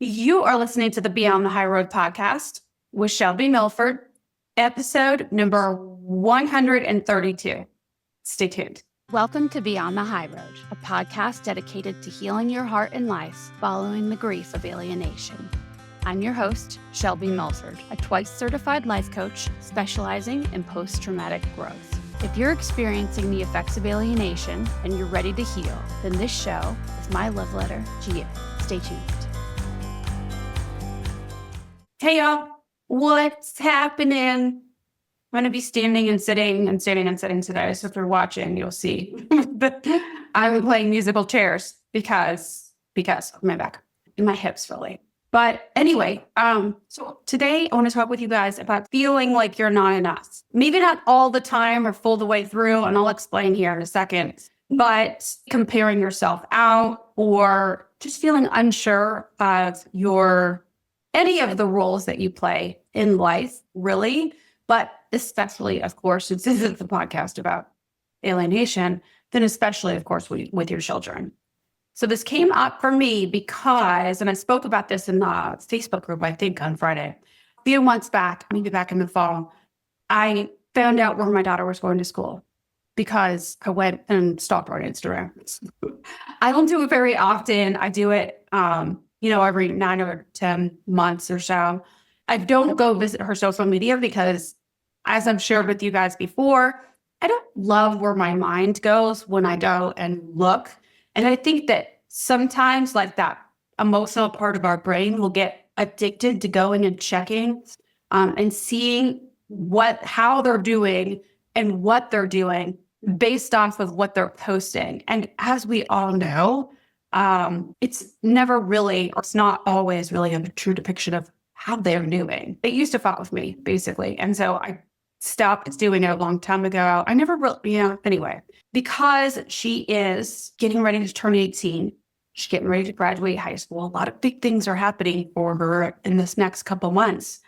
You are listening to the Beyond the High Road podcast with Shelby Milford, episode number 132. Stay tuned. Welcome to Beyond the High Road, a podcast dedicated to healing your heart and life following the grief of alienation. I'm your host, Shelby Milford, a twice certified life coach specializing in post-traumatic growth. If you're experiencing the effects of alienation and you're ready to heal, then this show is my love letter to you. Stay tuned. Hey y'all, what's happening? I'm going to be standing and sitting today. So if you're watching, you'll see. But I'm playing musical chairs because of my back and my hips really. But anyway, so today I want to talk with you guys about feeling like you're not enough. Maybe not all the time or full the way through, and I'll explain here in a second, but comparing yourself out or just feeling unsure of any of the roles that you play in life, really, but especially, of course, since this is the podcast about alienation, then especially, of course, with your children. So this came up for me because, and I spoke about this in the Facebook group, I think on Friday, a few months back, maybe back in the fall, I found out where my daughter was going to school because I went and stalked her on Instagram. I don't do it very often. I do it, every 9 or 10 months or so. I don't go visit her social media because, as I've shared with you guys before, I don't love where my mind goes when I go and look. And I think that sometimes like that emotional part of our brain will get addicted to going and checking and seeing how they're doing and what they're doing based off of what they're posting. And as we all know, it's not always really a true depiction of how they're doing. It used to fuck with me, basically. And so I stopped doing it a long time ago. I never really, anyway, because she is getting ready to turn 18. She's getting ready to graduate high school. A lot of big things are happening for her in this next couple months.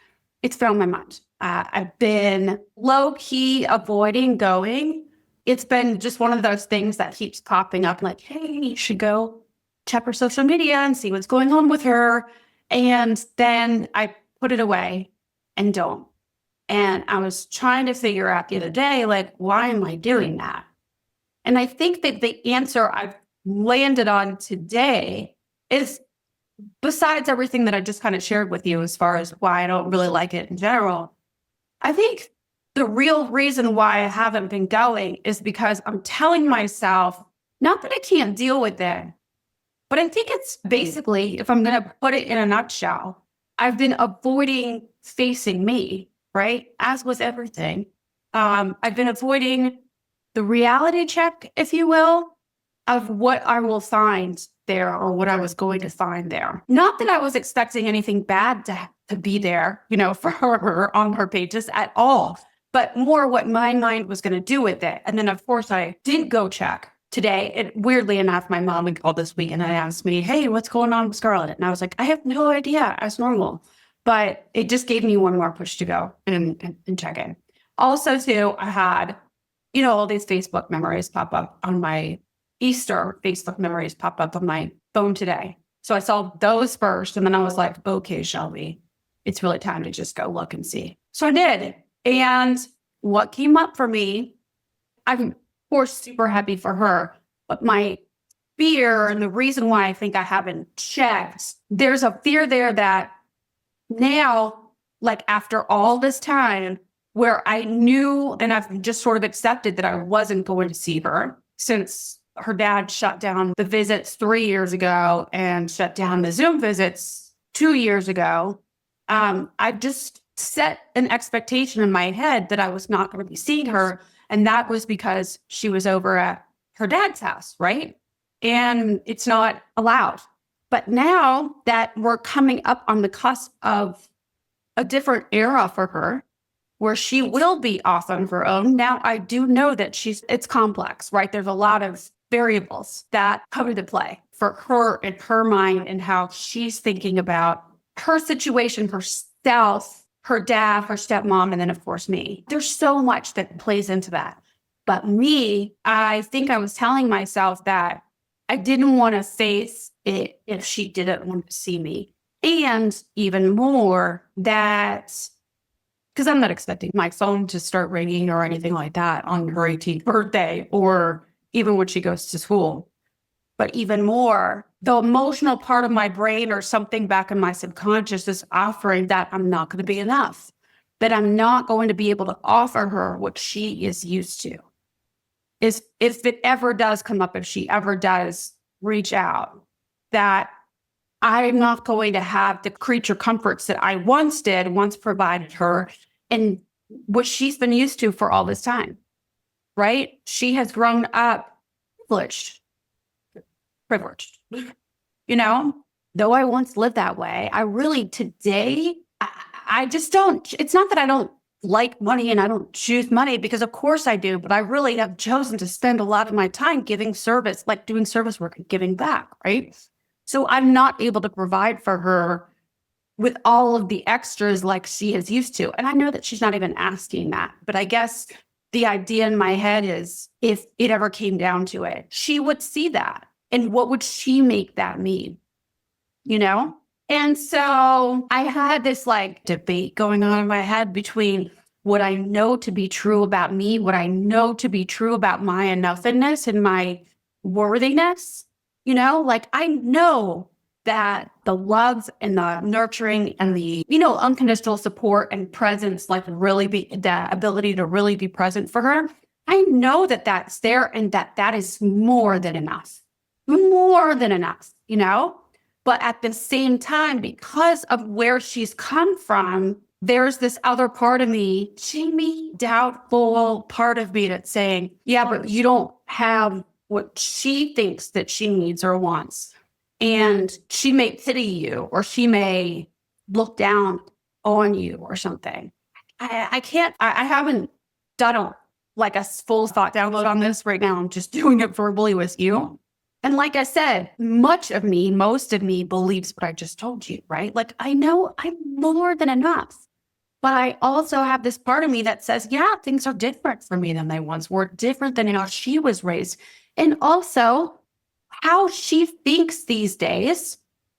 It's found my mind. I've been low-key avoiding going. It's been just one of those things that keeps popping up like, hey, you should go check her social media and see what's going on with her. And then I put it away and don't. And I was trying to figure out the other day, like, why am I doing that? And I think that the answer I've landed on today is, besides everything that I just kind of shared with you as far as why I don't really like it in general, I think the real reason why I haven't been going is because I'm telling myself, not that I can't deal with it, but I think it's basically, if I'm going to put it in a nutshell, I've been avoiding facing me, right? As with everything. I've been avoiding the reality check, if you will, of what I will find there or what I was going to find there. Not that I was expecting anything bad to be there, for her on her pages at all, but more what my mind was going to do with it. And then, of course, I did go check. Today, weirdly enough, my mom called this week and asked me, hey, what's going on with Scarlett? And I was like, I have no idea. As normal. But it just gave me one more push to go and check in. Also, too, I had, all these Facebook memories pop up on my Easter Facebook memories pop up on my phone today. So I saw those first. And then I was like, okay, Shelby, it's really time to just go look and see. So I did. And what came up for me, I'm of course super happy for her, but my fear and the reason why I think I haven't checked, there's a fear there that now, like after all this time where I knew and I've just sort of accepted that I wasn't going to see her since her dad shut down the visits 3 years ago and shut down the Zoom visits 2 years ago, I just set an expectation in my head that I was not going to be seeing her. And that was because she was over at her dad's house, right? And it's not allowed. But now that we're coming up on the cusp of a different era for her, where she will be off on her own, now I do know that it's complex, right? There's a lot of variables that come into play for her and her mind and how she's thinking about her situation, herself, her dad, her stepmom, and then, of course, me. There's so much that plays into that. But me, I think I was telling myself that I didn't want to face it if she didn't want to see me. And even more that, because I'm not expecting my phone to start ringing or anything like that on her 18th birthday or even when she goes to school. But even more, the emotional part of my brain or something back in my subconscious is offering that I'm not going to be enough, that I'm not going to be able to offer her what she is used to. Is if it ever does come up, if she ever does reach out, that I'm not going to have the creature comforts that I once provided her and what she's been used to for all this time, right? She has grown up privileged, though I once lived that way. I really today, I just don't, it's not that I don't like money and I don't choose money because of course I do, but I really have chosen to spend a lot of my time giving service, like doing service work and giving back, right? So I'm not able to provide for her with all of the extras like she is used to. And I know that she's not even asking that, but I guess the idea in my head is if it ever came down to it, she would see that. And what would she make that mean? And so I had this debate going on in my head between what I know to be true about me, what I know to be true about my enoughness and my worthiness. I know that the love and the nurturing and the, unconditional support and presence, really be the ability to really be present for her. I know that that's there and that is more than enough. More than enough, But at the same time, because of where she's come from, there's this other part of me, Jamie, doubtful part of me that's saying, yeah, but you don't have what she thinks that she needs or wants. And she may pity you or she may look down on you or something. I haven't done a full thought download on this right now. I'm just doing it verbally with you. And like I said, most of me believes what I just told you, right? I know I'm more than enough. But I also have this part of me that says, yeah, things are different for me than they once were, different than how she was raised. And also how she thinks these days,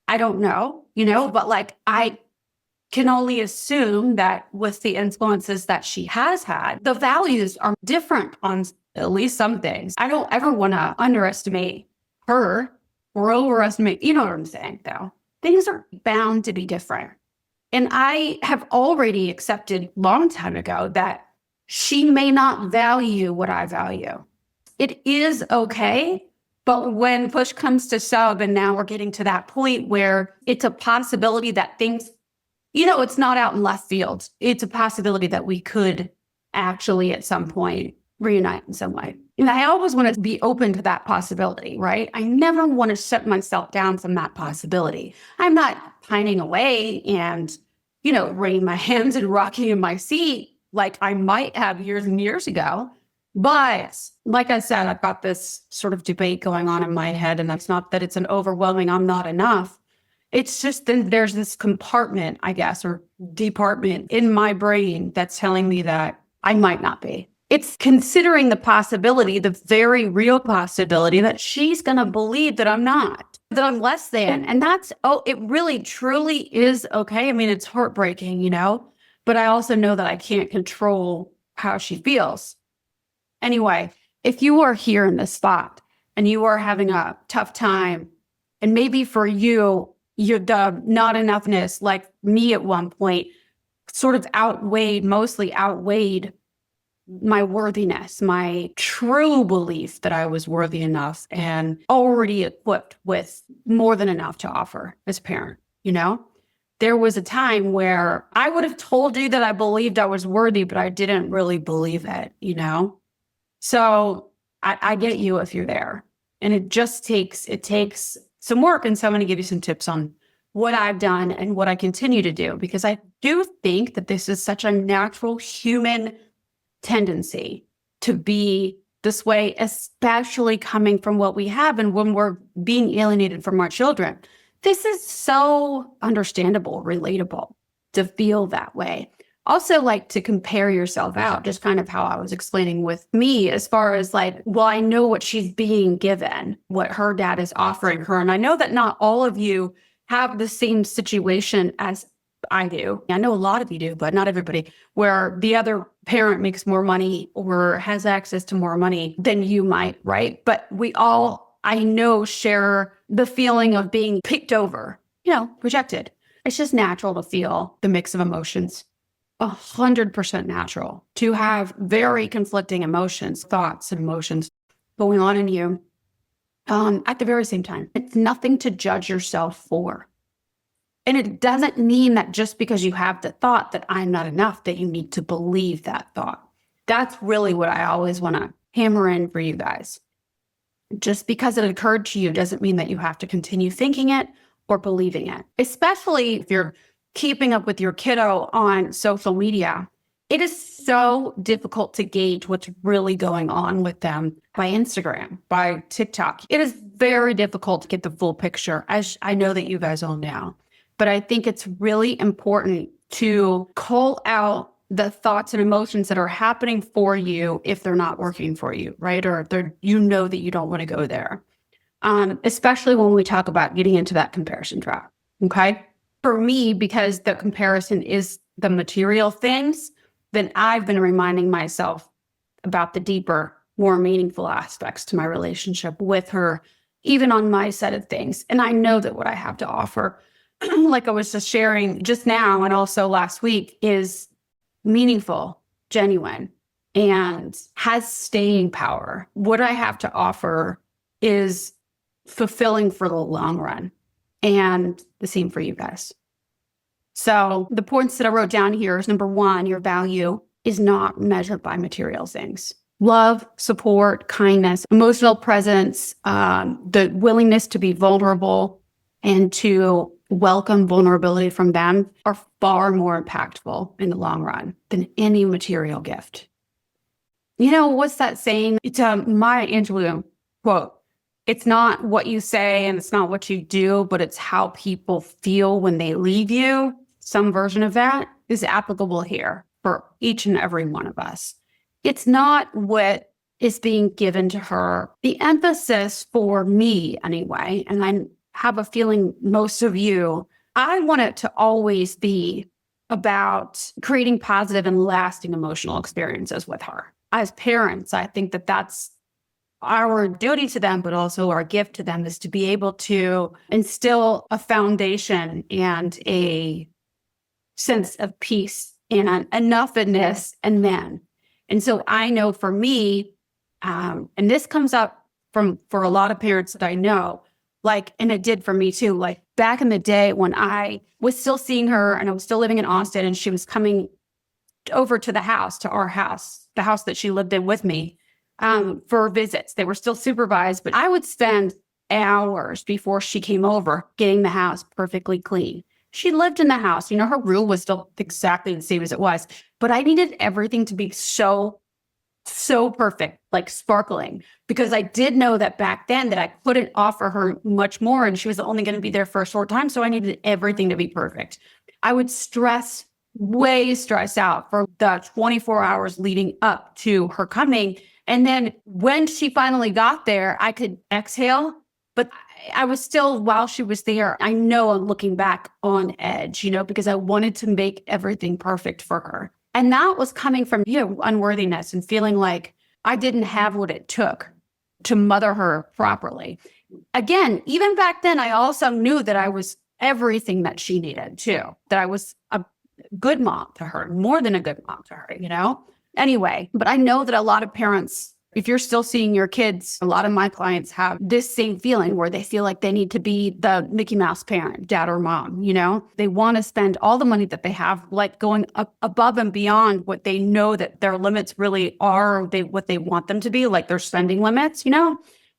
I don't know, but I can only assume that with the influences that she has had, the values are different on at least some things. I don't ever want to underestimate her or overestimate, you know what I'm saying, though. Things are bound to be different. And I have already accepted long time ago that she may not value what I value. It is okay. But when push comes to shove, and now we're getting to that point where it's a possibility that things, it's not out in left field. It's a possibility that we could actually at some point reunite in some way. And I always want to be open to that possibility, right? I never want to shut myself down from that possibility. I'm not pining away and, wringing my hands and rocking in my seat like I might have years and years ago. But like I said, I've got this sort of debate going on in my head, and that's not that it's an overwhelming, I'm not enough. It's just then there's this compartment, I guess, or department in my brain that's telling me that I might not be. It's considering the possibility, the very real possibility that she's going to believe that I'm not, that I'm less than. And that's, it really, truly is okay. I mean, it's heartbreaking, but I also know that I can't control how she feels. Anyway, if you are here in this spot and you are having a tough time, and maybe for you, you're the not enoughness, like me at one point, sort of mostly outweighed my worthiness, my true belief that I was worthy enough and already equipped with more than enough to offer as a parent, There was a time where I would have told you that I believed I was worthy, but I didn't really believe it, So I get you if you're there. And it takes some work. And so I'm going to give you some tips on what I've done and what I continue to do, because I do think that this is such a natural human tendency to be this way, especially coming from what we have and when we're being alienated from our children. This is so understandable, relatable to feel that way. Also, to compare yourself out, just kind of how I was explaining with me, as far as I know what she's being given, what her dad is offering her. And I know that not all of you have the same situation as I do. I know a lot of you do, but not everybody, where the other parent makes more money or has access to more money than you might, right? But we all, I know, share the feeling of being picked over, rejected. It's just natural to feel the mix of emotions. 100% natural to have very conflicting emotions, thoughts, and emotions going on in you at the very same time. It's nothing to judge yourself for. And it doesn't mean that just because you have the thought that I'm not enough, that you need to believe that thought. That's really what I always want to hammer in for you guys. Just because it occurred to you doesn't mean that you have to continue thinking it or believing it, especially if you're keeping up with your kiddo on social media. It is so difficult to gauge what's really going on with them by Instagram, by TikTok. It is very difficult to get the full picture, as I know that you guys all know. But I think it's really important to call out the thoughts and emotions that are happening for you if they're not working for you, right? Or that you don't want to go there. Especially when we talk about getting into that comparison trap, okay? For me, because the comparison is the material things, then I've been reminding myself about the deeper, more meaningful aspects to my relationship with her, even on my side of things. And I know that what I have to offer, like I was just sharing just now and also last week, is meaningful, genuine, and has staying power. What I have to offer is fulfilling for the long run, and the same for you guys. So the points that I wrote down here is, number one, your value is not measured by material things. Love, support, kindness, emotional presence, the willingness to be vulnerable and to welcome vulnerability from them are far more impactful in the long run than any material gift. What's that saying? It's a Maya Angelou quote. It's not what you say and it's not what you do, but it's how people feel when they leave you. Some version of that is applicable here for each and every one of us. It's not what is being given to her. The emphasis for me anyway, and I have a feeling most of you, I want it to always be about creating positive and lasting emotional experiences with her. As parents, I think that that's our duty to them, but also our gift to them, is to be able to instill a foundation and a sense of peace and enoughness in them. And so I know for me, and this comes up for a lot of parents that I know, and it did for me too, back in the day when I was still seeing her and I was still living in Austin and she was coming over to our house, the house that she lived in with me, for visits. They were still supervised, but I would spend hours before she came over getting the house perfectly clean. She lived in the house. Her room was still exactly the same as it was, but I needed everything to be so perfect, sparkling, because I did know that back then that I couldn't offer her much more and she was only going to be there for a short time. So I needed everything to be perfect. I would stress out for the 24 hours leading up to her coming. And then when she finally got there, I could exhale, but I was still, while she was there, I know I'm looking back on edge, because I wanted to make everything perfect for her. And that was coming from, unworthiness and feeling like I didn't have what it took to mother her properly. Again, even back then, I also knew that I was everything that she needed too, that I was a good mom to her, more than a good mom to her, Anyway, but I know that a lot of parents, if you're still seeing your kids, a lot of my clients have this same feeling where they feel like they need to be the Mickey Mouse parent, dad or mom, They want to spend all the money that they have, going up above and beyond what they know that their limits really are, what they want them to be, their spending limits,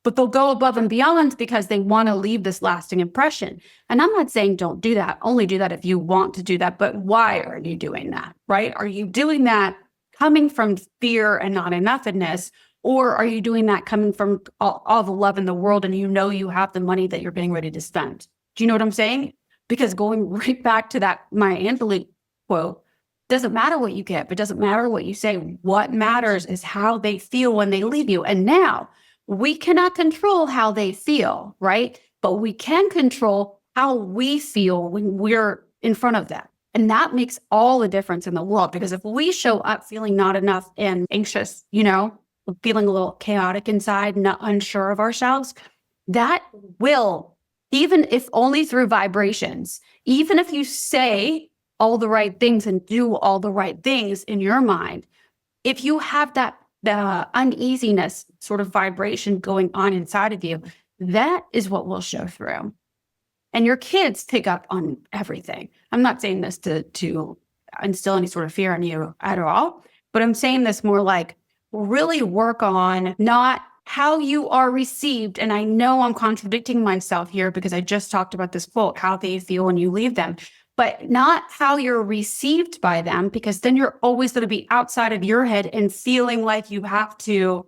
But they'll go above and beyond because they want to leave this lasting impression. And I'm not saying don't do that. Only do that if you want to do that. But why are you doing that, right? Are you doing that coming from fear and not enoughness? Or are you doing that coming from all the love in the world and you have the money that you're getting ready to spend? Do you know what I'm saying? Because going right back to that Maya Angelou quote, doesn't matter what you get, but doesn't matter what you say. What matters is how they feel when they leave you. And now we cannot control how they feel, right? But we can control how we feel when we're in front of them. And that makes all the difference in the world, because if we show up feeling not enough and anxious, feeling a little chaotic inside, not unsure of ourselves, that will, even if only through vibrations, even if you say all the right things and do all the right things in your mind, if you have the uneasiness sort of vibration going on inside of you, that is what will show through. And your kids pick up on everything. I'm not saying this to instill any sort of fear in you at all, but I'm saying this more like really work on not how you are received. And I know I'm contradicting myself here because I just talked about this quote, how they feel when you leave them, but not how you're received by them, because then you're always going to be outside of your head and feeling like you have to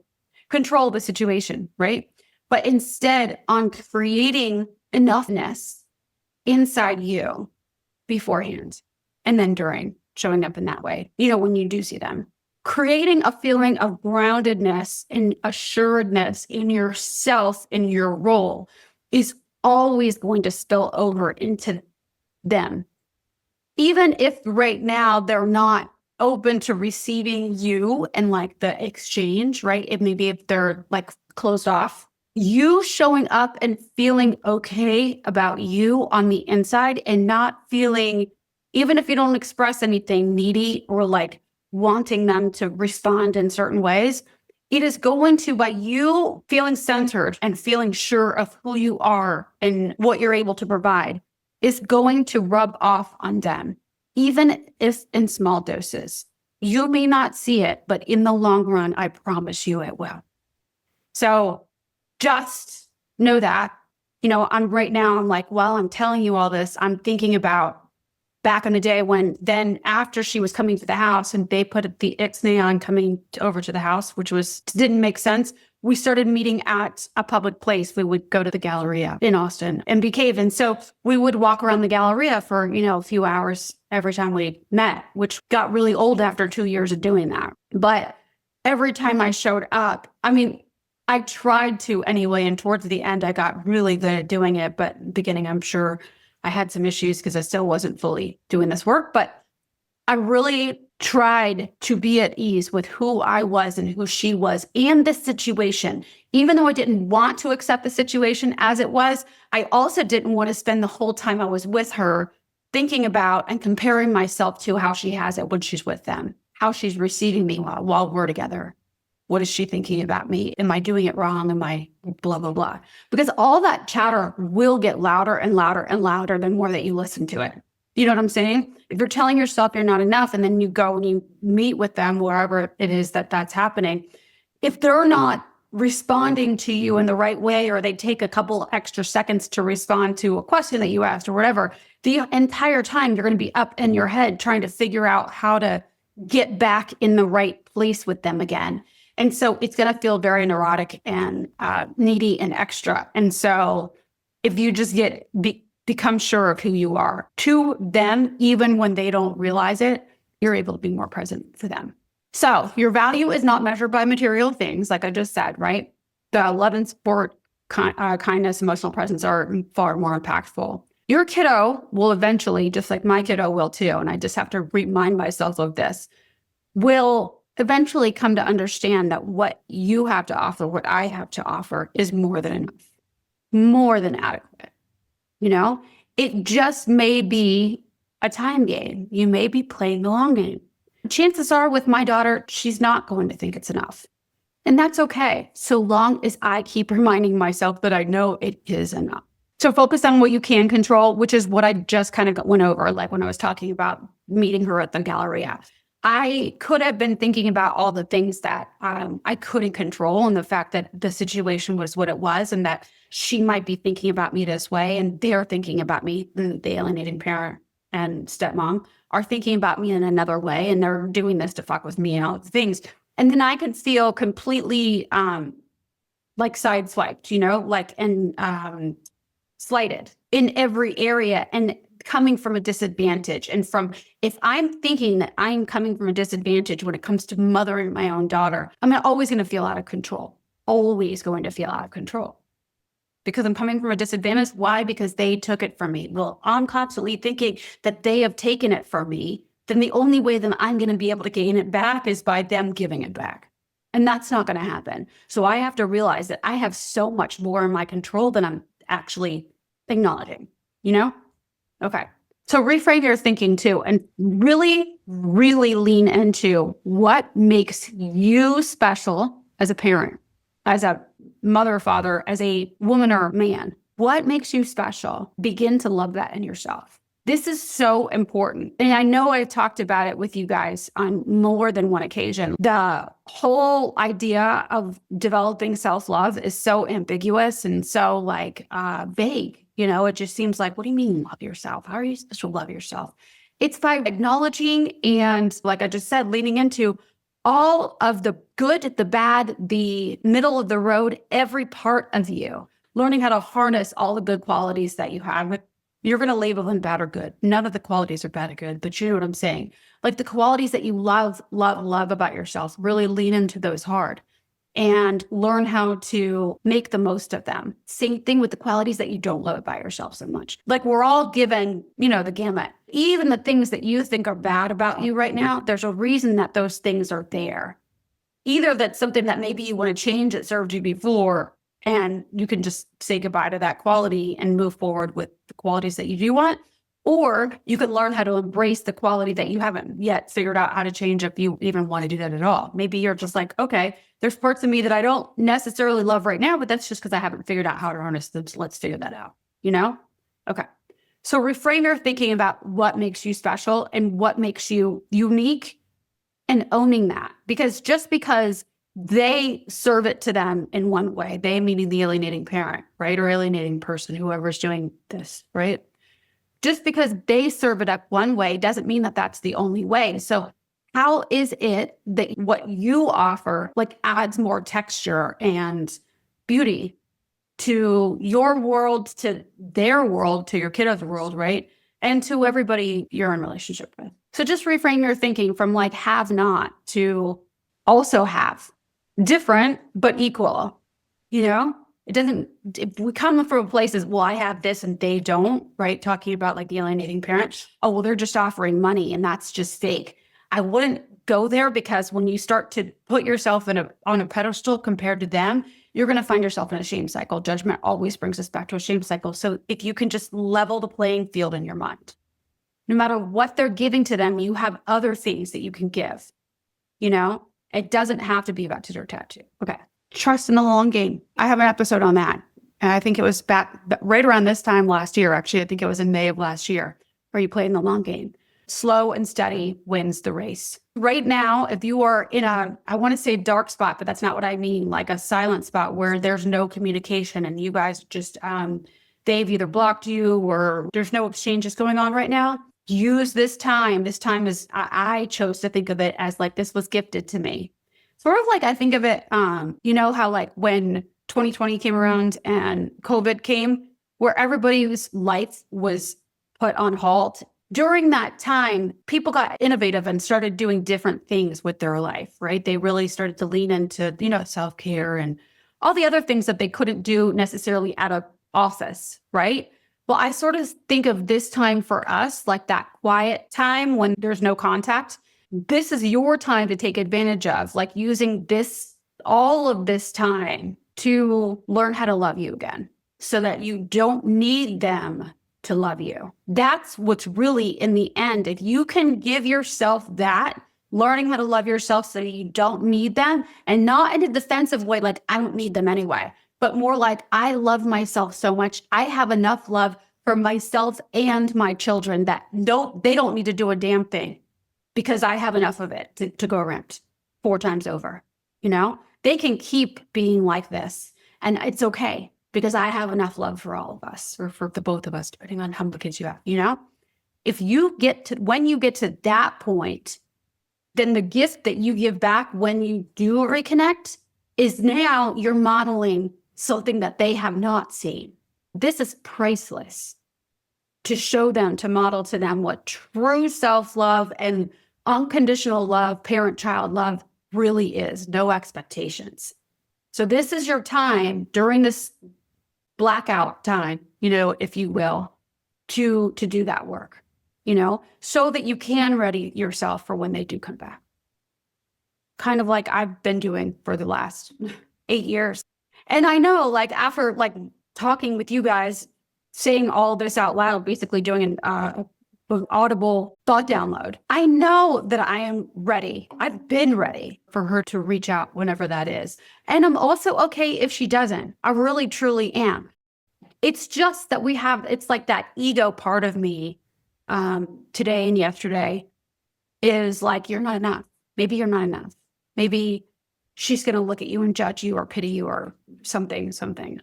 control the situation, right? But instead on creating enoughness inside you beforehand and then during, showing up in that way, when you do see them. Creating a feeling of groundedness and assuredness in yourself, in your role, is always going to spill over into them. Even if right now they're not open to receiving you and like the exchange, right? If they're like closed off, you showing up and feeling okay about you on the inside and not feeling, even if you don't express anything, needy or like wanting them to respond in certain ways, it is going to, by you feeling centered and feeling sure of who you are and what you're able to provide, is going to rub off on them, even if in small doses. You may not see it, but in the long run, I promise you it will. So just know that, I'm like, while I'm telling you all this, I'm thinking about back in the day when then after she was coming to the house and they put the ixnay on coming over to the house, which didn't make sense. We started meeting at a public place. We would go to the Galleria in Austin and Bee Cave. And so we would walk around the Galleria for, a few hours every time we met, which got really old after 2 years of doing that. But every time I showed up, I tried to anyway. And towards the end, I got really good at doing it. But in the beginning, I'm sure I had some issues because I still wasn't fully doing this work. But I really tried to be at ease with who I was and who she was and the situation. Even though I didn't want to accept the situation as it was, I also didn't want to spend the whole time I was with her thinking about and comparing myself to how she has it when she's with them, how she's receiving me while we're together. What is she thinking about me? Am I doing it wrong? Am I blah, blah, blah? Because all that chatter will get louder and louder and louder the more that you listen to it. You know what I'm saying? If you're telling yourself you're not enough and then you go and you meet with them, wherever it is that's happening, if they're not responding to you in the right way, or they take a couple extra seconds to respond to a question that you asked or whatever, the entire time you're going to be up in your head trying to figure out how to get back in the right place with them again. And so it's going to feel very neurotic and needy and extra. And so if you just become sure of who you are to them, even when they don't realize it, you're able to be more present for them. So your value is not measured by material things, like I just said, right? The love and support, kindness, emotional presence are far more impactful. Your kiddo will eventually, just like my kiddo will too, and I just have to remind myself of this, will eventually come to understand that what you have to offer, what I have to offer, is more than enough, more than adequate. It just may be a time game. You may be playing the long game. Chances are with my daughter, she's not going to think it's enough. And that's okay, so long as I keep reminding myself that I know it is enough. So focus on what you can control, which is what I just kind of went over, like when I was talking about meeting her at the Galleria. I could have been thinking about all the things that I couldn't control, and the fact that the situation was what it was, and that she might be thinking about me this way, and they're thinking about me, the alienating parent and stepmom are thinking about me in another way, and they're doing this to fuck with me and all the things. And then I can feel completely like sideswiped, and slighted in every area, and coming from a disadvantage. And if I'm thinking that I'm coming from a disadvantage when it comes to mothering my own daughter, I'm always going to feel out of control, always going to feel out of control. because I'm coming from a disadvantage. Why? Because they took it from me. Well, I'm constantly thinking that they have taken it from me. Then the only way that I'm going to be able to gain it back is by them giving it back. And that's not going to happen. So I have to realize that I have so much more in my control than I'm actually acknowledging, you know? Okay. So reframe your thinking too, and really, really lean into what makes you special as a parent, as a mother or father, as a woman or man. What makes you special? Begin to love that in yourself. This is so important. And I know I've talked about it with you guys on more than one occasion. The whole idea of developing self-love is so ambiguous and so vague. You know, it just seems like, what do you mean love yourself? How are you supposed to love yourself? It's by acknowledging and, like I just said, leaning into all of the good, the bad, the middle of the road, every part of you, learning how to harness all the good qualities that you have. You're going to label them bad or good. None of the qualities are bad or good, but you know what I'm saying? Like the qualities that you love about yourself, really lean into those hard and learn how to make the most of them. Same thing with the qualities that you don't love about yourself so much. Like we're all given, the gamut. Even the things that you think are bad about you right now, there's a reason that those things are there. Either that's something that maybe you want to change that served you before, and you can just say goodbye to that quality and move forward with the qualities that you do want. Or you can learn how to embrace the quality that you haven't yet figured out how to change if you even want to do that at all. Maybe you're just like, okay, there's parts of me that I don't necessarily love right now, but that's just because I haven't figured out how to harness them. So let's figure that out, Okay. So reframe your thinking about what makes you special and what makes you unique and owning that. Because just because they serve it to them in one way, they meaning the alienating parent, right? Or alienating person, whoever's doing this, right? Just because they serve it up one way doesn't mean that that's the only way. So how is it that what you offer adds more texture and beauty to your world, to their world, to your kiddo's world, right? And to everybody you're in relationship with. So just reframe your thinking from have not to also have. Different, but equal, It doesn't, if we come from places, well, I have this and they don't, right? Talking about the alienating parent. Oh, well, they're just offering money and that's just fake. I wouldn't go there, because when you start to put yourself on a pedestal compared to them, you're going to find yourself in a shame cycle. Judgment always brings us back to a shame cycle. So if you can just level the playing field in your mind, no matter what they're giving to them, you have other things that you can give, It doesn't have to be about tit or tattoo. Okay. Trust in the long game. I have an episode on that. And I think it was back right around this time last year. Actually, I think it was in May of last year, where you play in the long game. Slow and steady wins the race. Right now, if you are in I want to say dark spot, but that's not what I mean, like a silent spot where there's no communication and you guys just, they've either blocked you or there's no exchanges going on right now. Use this time. This time is, I chose to think of it as this was gifted to me. Sort of I think of it, how when 2020 came around and COVID came, where everybody's life was put on halt. During that time, people got innovative and started doing different things with their life, right? They really started to lean into, self-care and all the other things that they couldn't do necessarily at an office, right? Well, I sort of think of this time for us like that quiet time when there's no contact. This is your time to take advantage of, using all of this time to learn how to love you again so that you don't need them to love you. That's what's really in the end. If you can give yourself that, learning how to love yourself so you don't need them, and not in a defensive way, I don't need them anyway, but more I love myself so much. I have enough love for myself and my children that they don't need to do a damn thing because I have enough of it to go around 4 times over. They can keep being like this and it's okay because I have enough love for all of us, or for the both of us, depending on how many kids you have, If you when you get to that point, then the gift that you give back when you do reconnect is now you're modeling something that they have not seen. This is priceless to show them, to model to them what true self-love and unconditional love, parent-child love really is. No expectations. So this is your time during this blackout time, if you will, to do that work, so that you can ready yourself for when they do come back. Kind of like I've been doing for the last 8 years. And I know, like, after like talking with you guys, saying all this out loud, basically doing an audible thought download, I know that I am ready. I've been ready for her to reach out whenever that is. And I'm also okay if she doesn't. I really, truly am. It's just that it's like that ego part of me today and yesterday is like, you're not enough. Maybe you're not enough. Maybe she's going to look at you and judge you or pity you or something.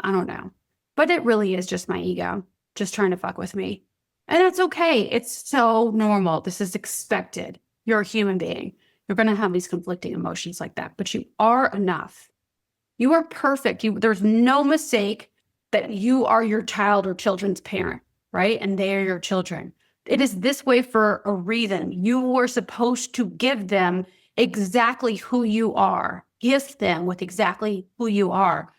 I don't know. But it really is just my ego just trying to fuck with me. And that's okay. It's so normal. This is expected. You're a human being. You're going to have these conflicting emotions like that, but you are enough. You are perfect. There's no mistake that you are your child or children's parent, right? And they are your children. It is this way for a reason. You were supposed to give them exactly who you are. Gift them with exactly who you are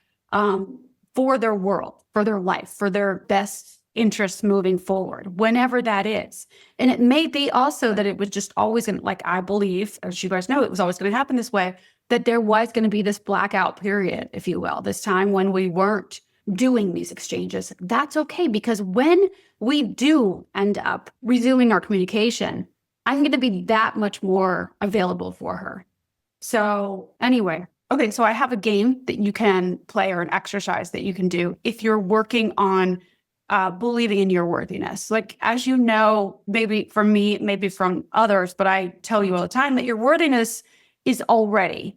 for their world, for their life, for their best interests moving forward, whenever that is. And it may be also that it was just always going to, like, I believe, as you guys know, it was always going to happen this way, that there was going to be this blackout period, if you will, this time when we weren't doing these exchanges. That's okay, because when we do end up resuming our communication, I'm going to be that much more available for her. So anyway, okay, so I have a game that you can play or an exercise that you can do if you're working on believing in your worthiness. Like, as you know, maybe from me, maybe from others, but I tell you all the time that your worthiness is already,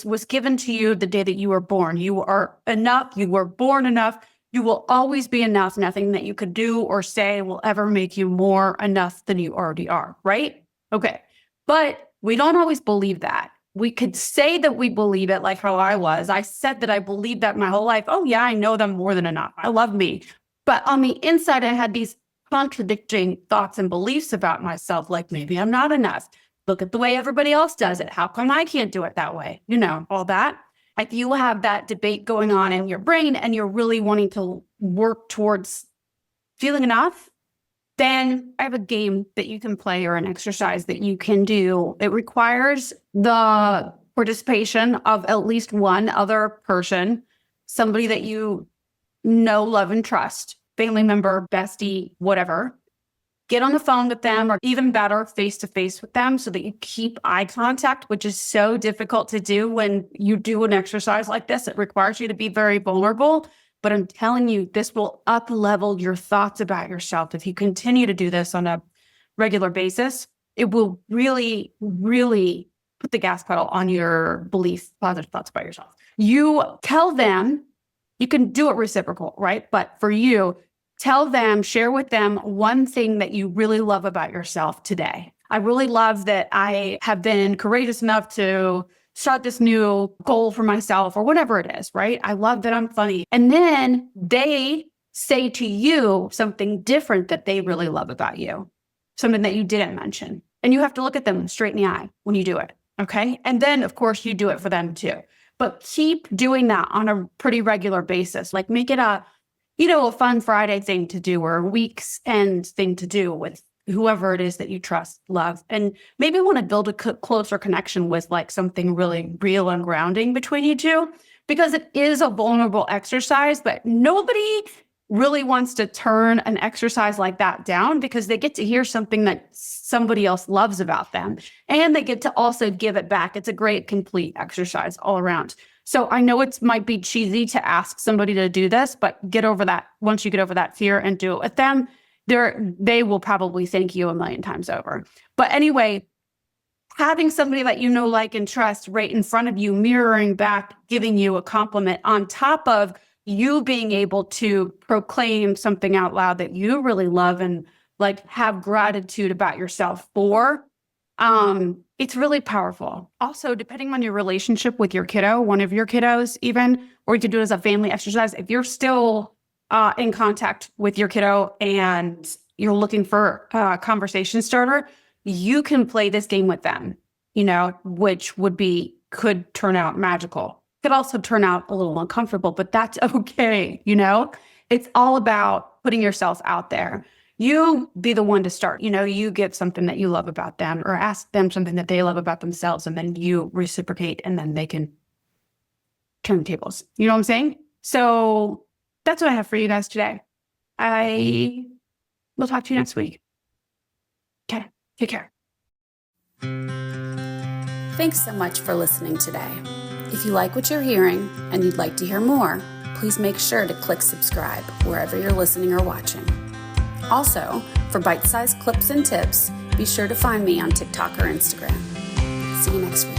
was given to you the day that you were born. You are enough. You were born enough. You will always be enough. Nothing that you could do or say will ever make you more enough than you already are, right? Okay. But we don't always believe that. We could say that we believe it, like how I was. I said that I believed that my whole life. Oh yeah, I know them more than enough. I love me. But on the inside, I had these contradicting thoughts and beliefs about myself, like maybe I'm not enough. Look at the way everybody else does it. How come I can't do it that way? All that. If you have that debate going on in your brain and you're really wanting to work towards feeling enough, then I have a game that you can play or an exercise that you can do. It requires the participation of at least one other person, somebody that you know, love, and trust, family member, bestie, whatever. Get on the phone with them, or even better, face-to-face with them, so that you keep eye contact, which is so difficult to do when you do an exercise like this. It requires you to be very vulnerable. But I'm telling you, this will up-level your thoughts about yourself. If you continue to do this on a regular basis, it will really, really put the gas pedal on your positive thoughts about yourself. You tell them, you can do it reciprocal, right? But for you, tell them, share with them one thing that you really love about yourself today. I really love that I have been courageous enough to start this new goal for myself, or whatever it is, right? I love that I'm funny. And then they say to you something different that they really love about you, something that you didn't mention. And you have to look at them straight in the eye when you do it, okay? And then, of course, you do it for them too. But keep doing that on a pretty regular basis. Like, make it a fun Friday thing to do, or a week's end thing to do with whoever it is that you trust, love, and maybe want to build a closer connection with, like, something really real and grounding between you two, because it is a vulnerable exercise, but nobody really wants to turn an exercise like that down, because they get to hear something that somebody else loves about them, and they get to also give it back. It's a great, complete exercise all around. So I know it might be cheesy to ask somebody to do this, but get over that. Once you get over that fear and do it with them, they will probably thank you a million times over. But anyway, having somebody that you know, like, and trust right in front of you, mirroring back, giving you a compliment on top of you being able to proclaim something out loud that you really love and, like, have gratitude about yourself for, it's really powerful. Also, depending on your relationship with your kiddo, one of your kiddos even, or you could do it as a family exercise. If you're still in contact with your kiddo and you're looking for a conversation starter, you can play this game with them, which could turn out magical. Could also turn out a little uncomfortable, but that's okay, It's all about putting yourself out there. You be the one to start. You get something that you love about them or ask them something that they love about themselves, and then you reciprocate, and then they can turn the tables. You know what I'm saying? So that's what I have for you guys today. I will talk to you next week. Okay. Take care. Thanks so much for listening today. If you like what you're hearing and you'd like to hear more, please make sure to click subscribe wherever you're listening or watching. Also, for bite-sized clips and tips, be sure to find me on TikTok or Instagram. See you next week.